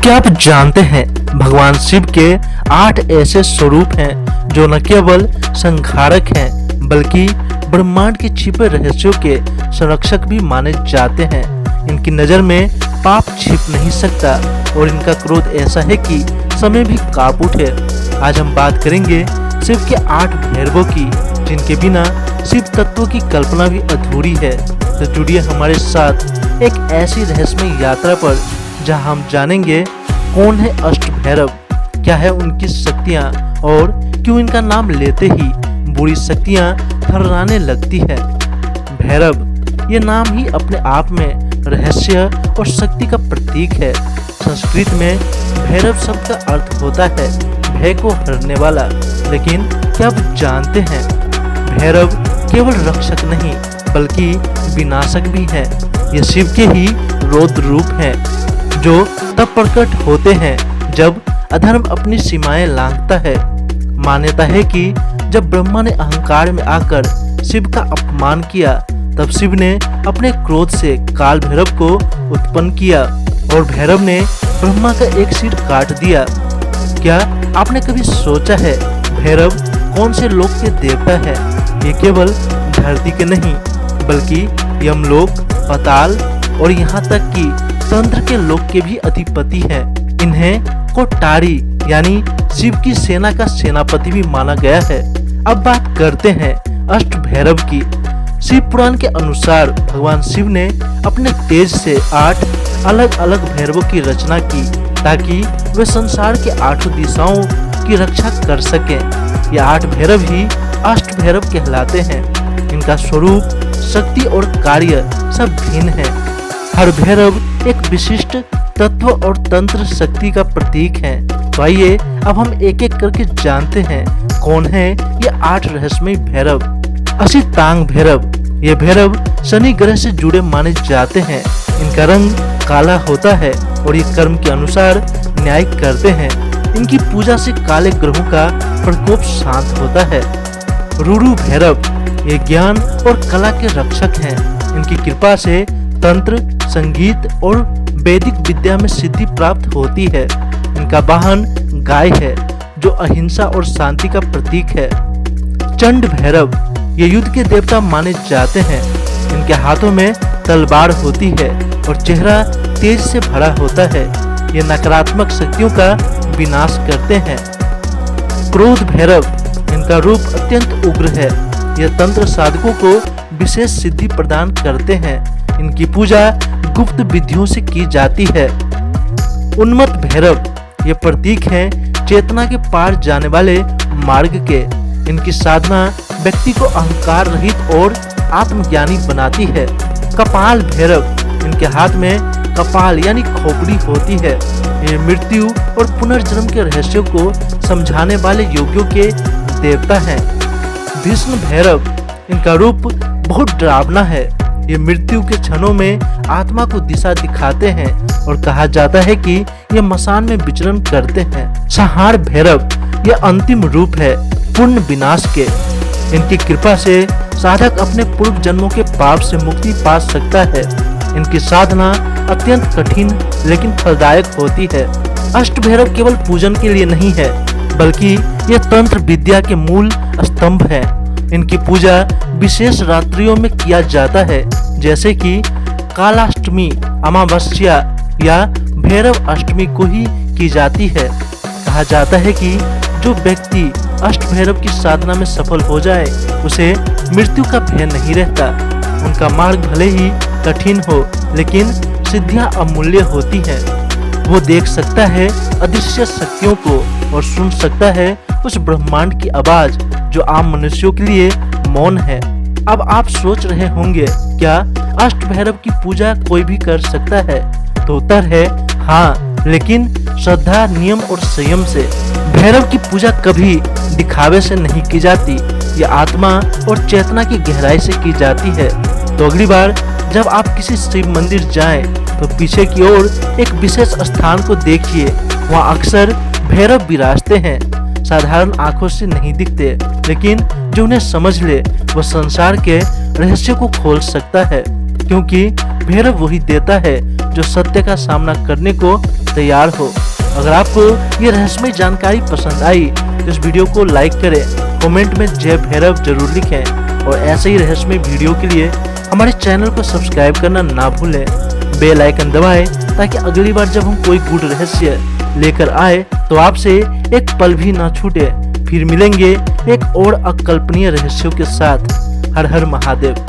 क्या आप जानते हैं भगवान शिव के 8 ऐसे स्वरूप हैं जो न केवल संहारक हैं बल्कि ब्रह्मांड के छिपे रहस्यों के संरक्षक भी माने जाते हैं। इनकी नजर में पाप छिप नहीं सकता और इनका क्रोध ऐसा है कि समय भी कांप उठे। आज हम बात करेंगे शिव के 8 भैरवों की, जिनके बिना शिव तत्वों की कल्पना भी अधूरी है। तो जुड़िए हमारे साथ एक ऐसी रहस्यमय यात्रा पर जहां हम जानेंगे कौन है अष्ट भैरव, क्या है उनकी शक्तियां और क्यों इनका नाम लेते ही बुरी शक्तियां थर्राने लगती है। भैरव ये नाम ही अपने आप में रहस्य और शक्ति का प्रतीक है। संस्कृत में भैरव शब्द का अर्थ होता है भय को हरने वाला। लेकिन क्या आप जानते हैं भैरव केवल रक्षक नहीं बल्कि विनाशक भी है। ये शिव के ही रौद्र रूप हैं जो तब प्रकट होते हैं जब अधर्म अपनी सीमाएं लांघता है। मान्यता है कि जब ब्रह्मा ने अहंकार में आकर शिव का अपमान किया तब शिव ने अपने क्रोध से काल भैरव को उत्पन्न किया और भैरव ने ब्रह्मा का एक सिर काट दिया। क्या आपने कभी सोचा है भैरव कौन से लोक के देवता है? ये केवल धरती के नहीं बल्कि यमलोक, पाताल और यहाँ तक कि तंत्र के लोक के भी अधिपति हैं। इन्हें कोटारी यानी शिव की सेना का सेनापति भी माना गया है। अब बात करते हैं अष्ट भैरव की। शिव पुराण के अनुसार भगवान शिव ने अपने तेज से 8 अलग अलग भैरवों की रचना की ताकि वे संसार के 8 दिशाओं की रक्षा कर सकें। ये 8 भैरव ही अष्ट भैरव कहलाते हैं। इनका स्वरूप, शक्ति और कार्य सब भिन्न है। हर भैरव एक विशिष्ट तत्व और तंत्र शक्ति का प्रतीक है। तो आइए अब हम एक एक करके जानते हैं कौन है ये 8 रहस्यमय भैरव। असितांग भैरव, ये भैरव शनि ग्रह से जुड़े माने जाते हैं। इनका रंग काला होता है और ये कर्म के अनुसार न्याय करते हैं। इनकी पूजा से काले ग्रहों का प्रकोप शांत होता है। रुरु भैरव, ये ज्ञान और कला के रक्षक हैं। इनकी कृपा से तंत्र, संगीत और वैदिक विद्या में सिद्धि प्राप्त होती है। इनका वाहन गाय है जो अहिंसा और शांति का प्रतीक है। चंड भैरव, ये युद्ध के देवता माने जाते हैं। इनके हाथों में तलवार होती है और चेहरा तेज से भरा होता है। ये नकारात्मक शक्तियों का विनाश करते हैं। क्रोध भैरव, इनका रूप अत्यंत उग्र है। यह तंत्र साधकों को विशेष सिद्धि प्रदान करते हैं। इनकी पूजा गुप्त विधियों से की जाती है। उन्मत्त भैरव, ये प्रतीक हैं चेतना के पार जाने वाले मार्ग के। इनकी साधना व्यक्ति को अहंकार रहित और आत्मज्ञानी बनाती है। कपाल भैरव, इनके हाथ में कपाल यानी खोपड़ी होती है। ये मृत्यु और पुनर्जन्म के रहस्यों को समझाने वाले योगियों के देवता हैं। भीष्म भैरव, इनका रूप बहुत डरावना है। ये मृत्यु के क्षणों में आत्मा को दिशा दिखाते हैं और कहा जाता है कि ये मसान में विचरण करते हैं। संहार भैरव, ये अंतिम रूप है पूर्ण विनाश के। इनकी कृपा से साधक अपने पूर्व जन्मों के पाप से मुक्ति पा सकता है। इनकी साधना अत्यंत कठिन लेकिन फलदायक होती है। अष्ट भैरव केवल पूजन के लिए नहीं है बल्कि ये तंत्र विद्या के मूल स्तंभ है। इनकी पूजा विशेष रात्रियों में किया जाता है जैसे कि कालाष्टमी, अमावस्या या भैरव अष्टमी को ही की जाती है। कहा जाता है कि जो व्यक्ति अष्ट भैरव की साधना में सफल हो जाए उसे मृत्यु का भय नहीं रहता। उनका मार्ग भले ही कठिन हो लेकिन सिद्धियां अमूल्य होती हैं। वो देख सकता है अदृश्य शक्तियों को और सुन सकता है उस ब्रह्मांड की आवाज जो आम मनुष्यों के लिए मौन है। अब आप सोच रहे होंगे क्या अष्ट भैरव की पूजा कोई भी कर सकता है? तो उत्तर है हाँ, लेकिन श्रद्धा, नियम और संयम से। भैरव की पूजा कभी दिखावे से नहीं की जाती, ये आत्मा और चेतना की गहराई से की जाती है। तो अगली बार जब आप किसी शिव मंदिर जाएं तो पीछे की ओर एक विशेष स्थान को देखिए। वहाँ अक्सर भैरव विराजते हैं। साधारण आंखों से नहीं दिखते लेकिन जो उन्हें समझ ले वह संसार के रहस्य को खोल सकता है, क्योंकि भैरव वही देता है जो सत्य का सामना करने को तैयार हो। अगर आपको ये रहस्यमय जानकारी पसंद आई तो इस वीडियो को लाइक करें, कमेंट में जय भैरव जरूर लिखें और ऐसे ही रहस्यमय वीडियो के लिए हमारे चैनल को सब्सक्राइब करना ना भूलें। बेल आइकन दबाएं ताकि अगली बार जब हम कोई गुड रहस्य लेकर आए तो आपसे एक पल भी ना छूटे। फिर मिलेंगे एक और अकल्पनीय रहस्यों के साथ। हर हर महादेव।